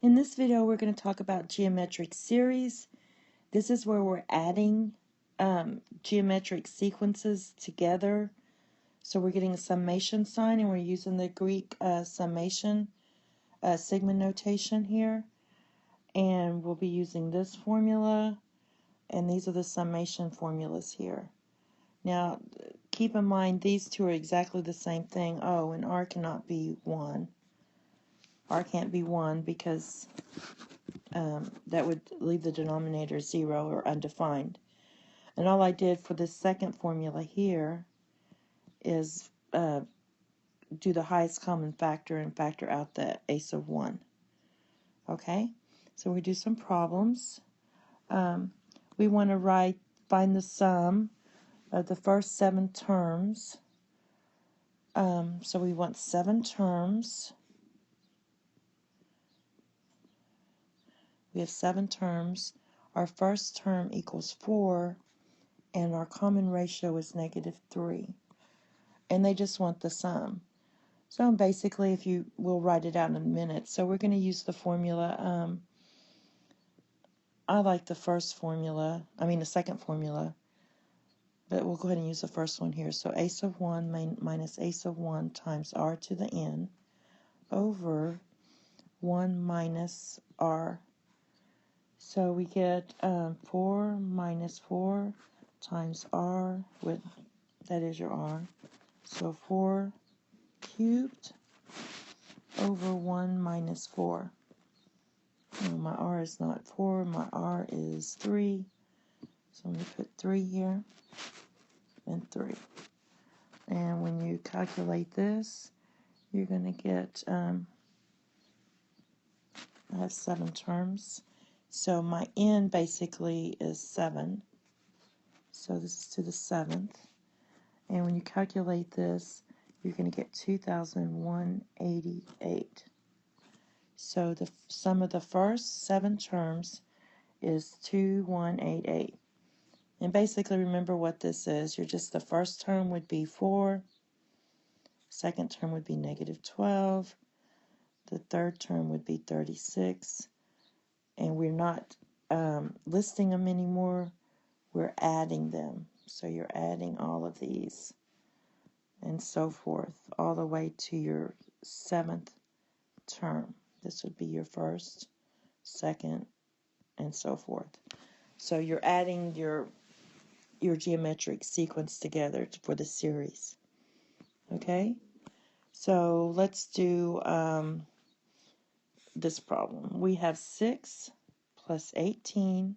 In this video, we're going to talk about geometric series. This is where we're adding geometric sequences together. So we're getting a summation sign, and we're using the Greek summation sigma notation here. And we'll be using this formula, and these are the summation formulas here. Now, keep in mind, these two are exactly the same thing. Oh, and r cannot be 1. R can't be 1 because that would leave the denominator 0 or undefined. And all I did for this second formula here is do the highest common factor and factor out the ace of 1. Okay, so we do some problems. We want to find the sum of the first 7 terms. So we want 7 terms. We have 7 terms. Our first term equals 4, and our common ratio is -3. And they just want the sum. So basically, we'll write it out in a minute. So we're going to use the formula. I like the second formula, but we'll go ahead and use the first one here. So ace of 1 minus ace of 1 times r to the n over 1 minus r. So we get 4 minus 4 times r, that is your r. So 4 cubed over 1 minus 4. Oh, my r is not 4, my r is 3. So I'm going to put 3 here and 3. And when you calculate this, you're going to get, I have 7 terms. So my n basically is 7. So this is to the 7th. And when you calculate this, you're going to get 2,188. So the sum of the first 7 terms is 2,188. And basically, remember what this is. The first term would be 4. Second term would be -12. The third term would be 36. And we're not listing them anymore. We're adding them. So you're adding all of these and so forth all the way to your 7th term. This would be your first, second, and so forth. So you're adding your geometric sequence together for the series. Okay? So let's do this problem. We have 6 plus 18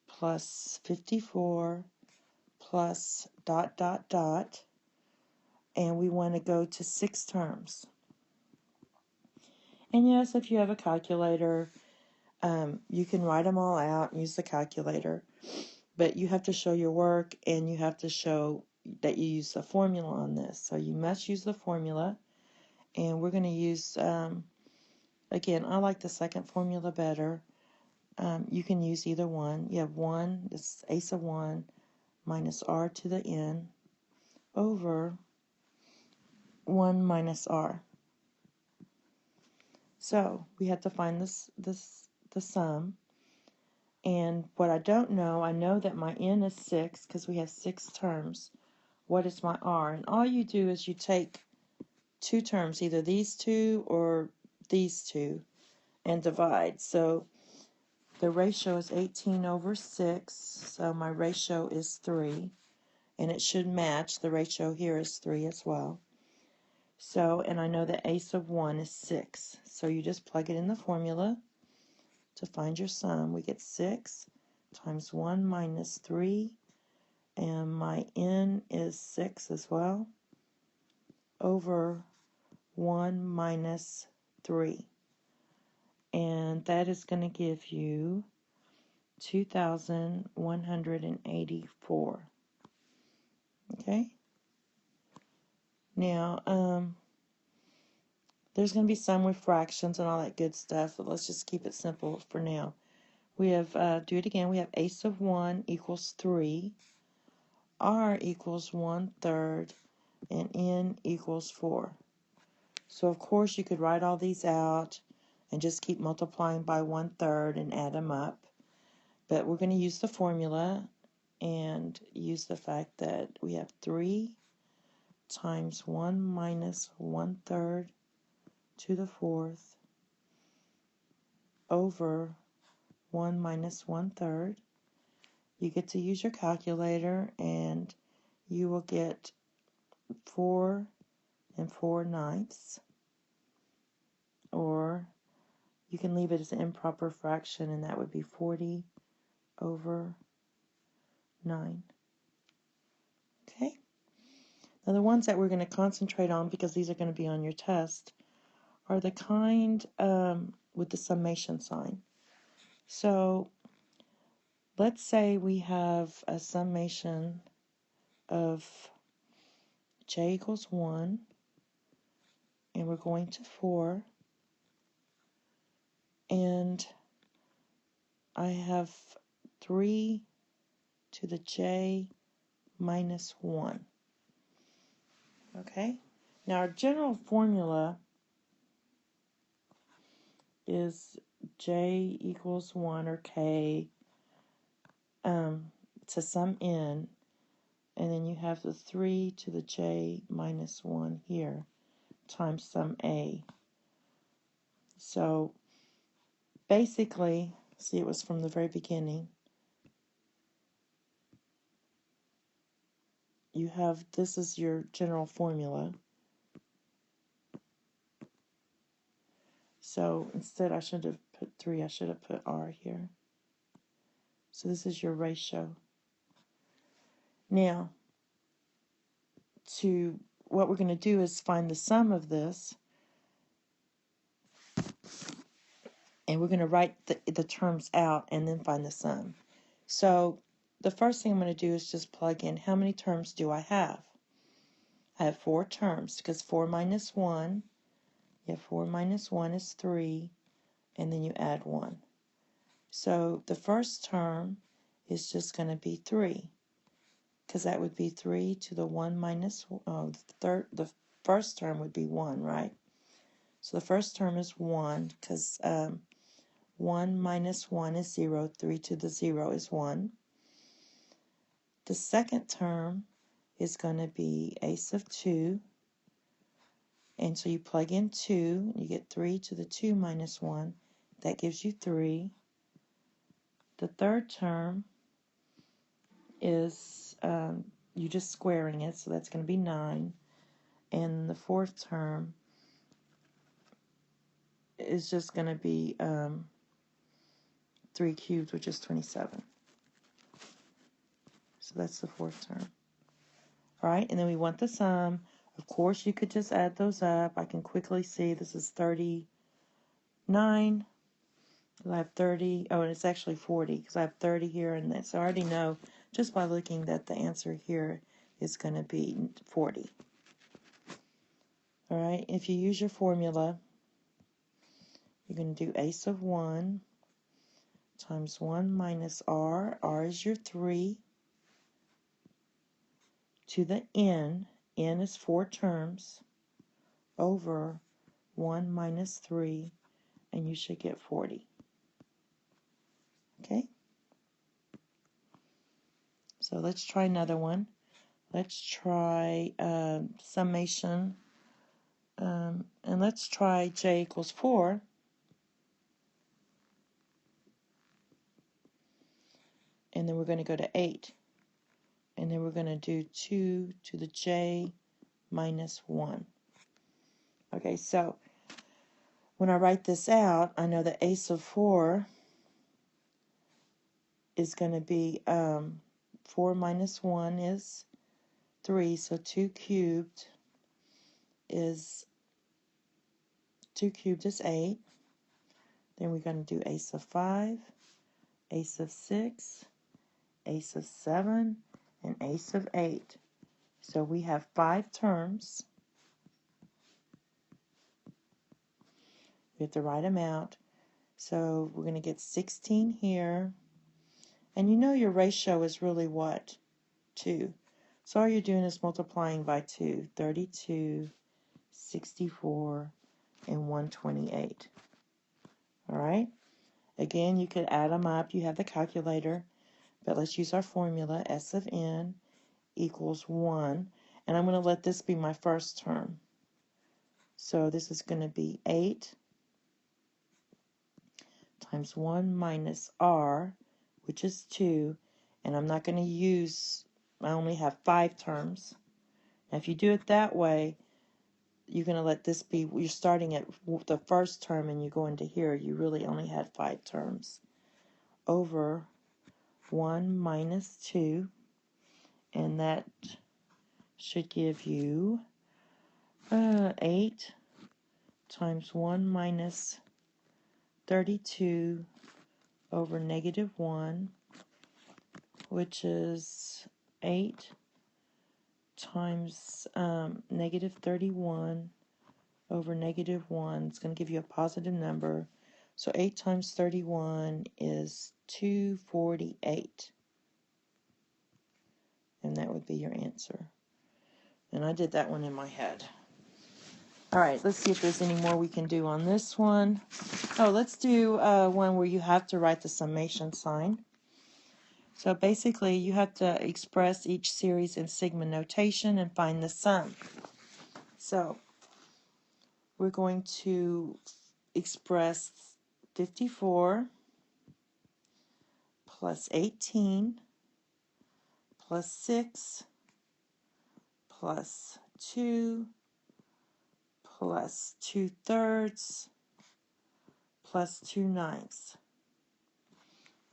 plus 54 plus ... and we want to go to 6 terms. And yes, if you have a calculator, you can write them all out and use the calculator. But you have to show your work, and you have to show that you use the formula on this. So you must use the formula. And we're going to use, again, I like the second formula better. You can use either one. You have 1, this is ace of 1, minus r to the n over 1 minus r. So we have to find the sum. And what I don't know, I know that my n is 6 because we have 6 terms. What is my r? And all you do is you take 2 terms, either these 2 or these 2, and divide. So the ratio is 18 over 6, so my ratio is 3. And it should match. The ratio here is 3 as well. So, and I know that ace of 1 is 6. So you just plug it in the formula to find your sum. We get 6 times 1 minus 3, and my n is 6 as well, over 1 minus 3. And that is going to give you 2,184. Okay? Now, there's going to be some with fractions and all that good stuff, but let's just keep it simple for now. We have, do it again, we have ace of 1 equals 3, r equals 1/3, and n equals 4. So, of course, you could write all these out and just keep multiplying by 1/3 and add them up. But we're going to use the formula and use the fact that we have 3 times 1 minus 1/3 to the 4th over 1 minus 1/3. You get to use your calculator and you will get 4 4/9, or you can leave it as an improper fraction, and that would be 40 over 9. Okay? Now the ones that we're going to concentrate on, because these are going to be on your test, are the kind with the summation sign. So let's say we have a summation of j equals 1, and we're going to 4, and I have 3 to the j minus 1. Okay? Now our general formula is j equals 1, or k, to some n, and then you have the 3 to the j minus 1 here times some a. So basically, see, it was from the very beginning. You have, this is your general formula. So instead, I should have put 3, I should have put r here. So this is your ratio. Now, what we're going to do is find the sum of this, and we're going to write the terms out and then find the sum. So the first thing I'm going to do is just plug in, how many terms do I have? I have 4 terms, because 4 minus 1, you have 4 minus 1 is 3, and then you add 1. So the first term is just going to be 3, because that would be 3 to the 1 minus, the first term would be 1, right? So the first term is 1, because 1 minus 1 is 0, 3 to the 0 is 1. The second term is going to be a of 2, and so you plug in 2, you get 3 to the 2 minus 1, that gives you 3. The third term is you're just squaring it, so that's going to be 9. And the fourth term is just going to be 3 cubed, which is 27. So that's the fourth term. All right, and then we want the sum. Of course, you could just add those up. I can quickly see this is 39. I have 30. Oh, and it's actually 40, because I have 30 here and this. So I already know just by looking that the answer here is going to be 40. All right, if you use your formula, you're going to do a of 1 times 1 minus r. R is your 3 to the n. N is 4 terms over 1 minus 3, and you should get 40. Okay? So let's try another one. Let's try summation, and let's try j equals 4. And then we're going to go to 8. And then we're going to do 2 to the j minus 1. Okay, so when I write this out, I know that a of 4 is going to be 4 minus 1 is 3, so 2 cubed is 8. Then we're going to do a of 5, a of 6, a of 7, and a of 8. So we have 5 terms. We have to write them out. So we're going to get 16 here. And you know your ratio is really what? 2. So all you're doing is multiplying by 2. 32, 64, and 128. All right? Again, you could add them up. You have the calculator. But let's use our formula. S of n equals 1. And I'm going to let this be my first term. So this is going to be 8 times 1 minus r, which is 2. And I'm not going to use, I only have 5 terms. Now if you do it that way, you're going to let this be, you're starting at the first term and you go into here, you really only had 5 terms. Over 1 minus 2, and that should give you 8 times 1 minus 32 over negative 1, which is 8 times negative 31 over negative 1. It's going to give you a positive number. So 8 times 31 is 248. And that would be your answer. And I did that one in my head. All right, let's see if there's any more we can do on this one. Oh, let's do one where you have to write the summation sign. So basically, you have to express each series in sigma notation and find the sum. So we're going to express 54 plus 18 plus 6 plus 2 plus 2/3 plus 2/9.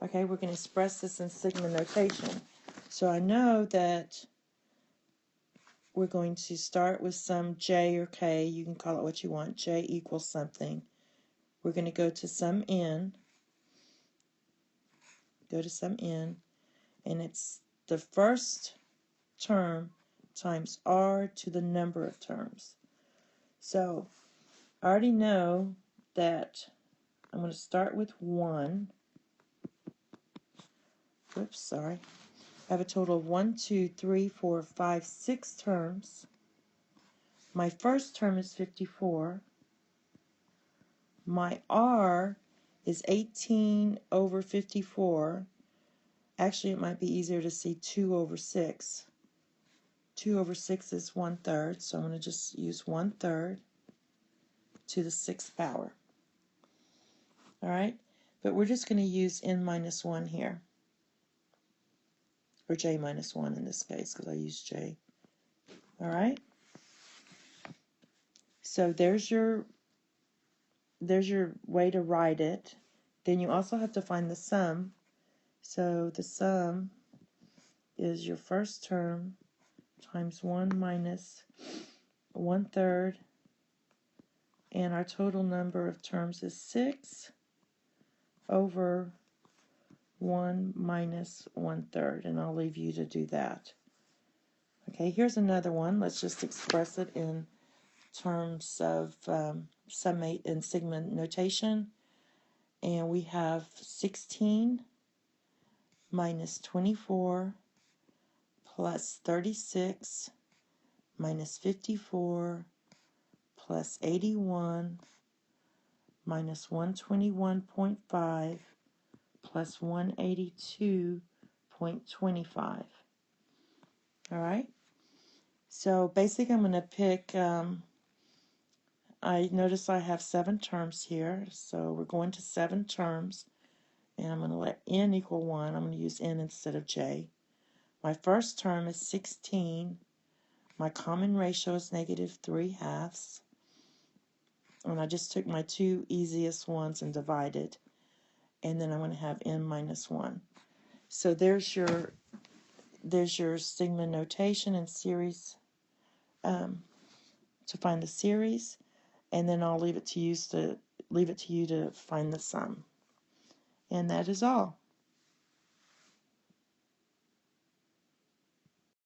Okay, we're going to express this in sigma notation. So I know that we're going to start with some j or k. You can call it what you want. J equals something. We're going to go to some n. Go to some n. And it's the first term times r to the number of terms. So I already know that I'm going to start with 1. Whoops, sorry. I have a total of 1, 2, 3, 4, 5, 6 terms. My first term is 54. My r is 18 over 54. Actually, it might be easier to see 2 over 6. 2 over 6 is 1/3, so I'm going to just use 1/3 to the 6th power. All right? But we're just going to use n minus 1 here. Or j minus 1 in this case, because I use j. All right? So there's your way to write it. Then you also have to find the sum. So the sum is your first term times 1 minus 1/3, and our total number of terms is 6 over 1 minus 1/3, and I'll leave you to do that. Okay, here's another one. Let's just express it in terms of summate and sigma notation. And we have 16 minus 24 plus 36 minus 54 plus 81 minus 121.5 plus 182.25. All right? So basically I'm going to pick, I notice I have 7 terms here, so we're going to 7 terms, and I'm going to let n equal 1. I'm going to use n instead of j. My first term is 16. My common ratio is negative 3/2. And I just took my 2 easiest ones and divided. And then I'm going to have n minus 1. So there's your sigma notation and series to find the series. And then I'll leave it to you to find the sum. And that is all.